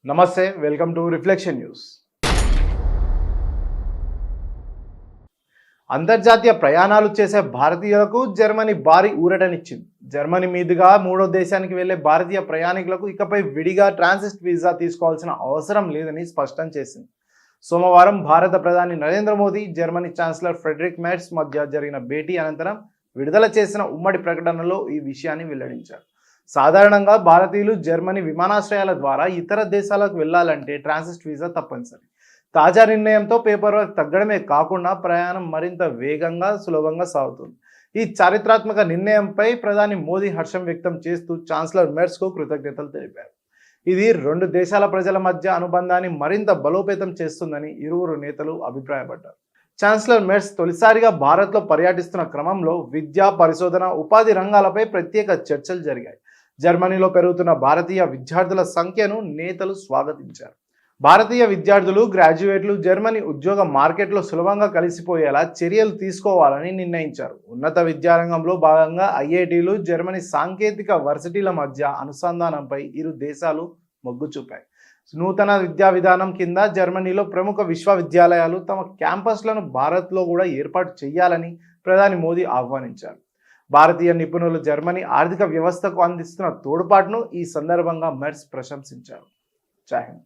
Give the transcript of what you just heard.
నమస్తే, welcome to reflection news. అంతర్జాతీయ ప్రయాణాలు చేసే భారతీయులకు జర్మనీ భారీ ఊరటనిచ్చింది. జర్మనీ మీదుగా మూడో దేశానికి వెళ్లే భారతీయ ప్రయాణికులకు ఇకపై విడిగా ట్రాన్సిట్ వీసా తీసుకోవాల్సిన అవసరం లేదని స్పష్టం చేసింది. సోమవారం భారత ప్రధాని Narendra Modi, Germany chancellor Friedrich Merz మధ్య జరిగిన భేటీ అనంతరం విడుదల చేసిన ఉమ్మడి ప్రకటనలో ఈ విషయాన్ని వెల్లడించారు. సాధారణంగా భారతీయులు జర్మనీ విమానాశ్రయాల ద్వారా ఇతర దేశాలకు వెళ్లాలంటే ట్రాన్సిట్ వీసా తప్పనిసరి. తాజా నిర్ణయంతో పేపర్ వర్క్ తగ్గడమే కాకుండా ప్రయాణం మరింత వేగంగా, సులభంగా సాగుతుంది. ఈ చారిత్రాత్మక నిర్ణయంపై ప్రధాని మోదీ హర్షం వ్యక్తం చేస్తూ ఛాన్సలర్ మెర్జ్కు కృతజ్ఞతలు తెలిపారు. ఇది రెండు దేశాల ప్రజల మధ్య అనుబంధాన్ని మరింత బలోపేతం చేస్తుందని ఇరువురు నేతలు అభిప్రాయపడ్డారు. ఛాన్సలర్ మెర్జ్ తొలిసారిగా భారత్లో పర్యటిస్తున్న క్రమంలో విద్య, పరిశోధన, ఉపాధి రంగాలపై ప్రత్యేక చర్చలు జరిగాయి. జర్మనీలో పెరుగుతున్న భారతీయ విద్యార్థుల సంఖ్యను నేతలు స్వాగతించారు. భారతీయ విద్యార్థులు, గ్రాడ్యుయేట్లు జర్మనీ ఉద్యోగ మార్కెట్లో సులభంగా కలిసిపోయేలా చర్యలు తీసుకోవాలని నిర్ణయించారు. ఉన్నత విద్యారంగంలో భాగంగా ఐఐటీలు, జర్మనీ సాంకేతిక వర్సిటీల మధ్య అనుసంధానంపై ఇరు దేశాలు మొగ్గు చూపాయి. నూతన విద్యా విధానం కింద జర్మనీలో ప్రముఖ విశ్వవిద్యాలయాలు తమ క్యాంపస్లను భారత్లో కూడా ఏర్పాటు చేయాలని ప్రధాని మోదీ ఆహ్వానించారు. భారతీయ నిపుణులు జర్మనీ ఆర్థిక వ్యవస్థకు అందిస్తున్న తోడ్పాటును ఈ సందర్భంగా మెర్జ్ ప్రశంసించారు. జై హింద్.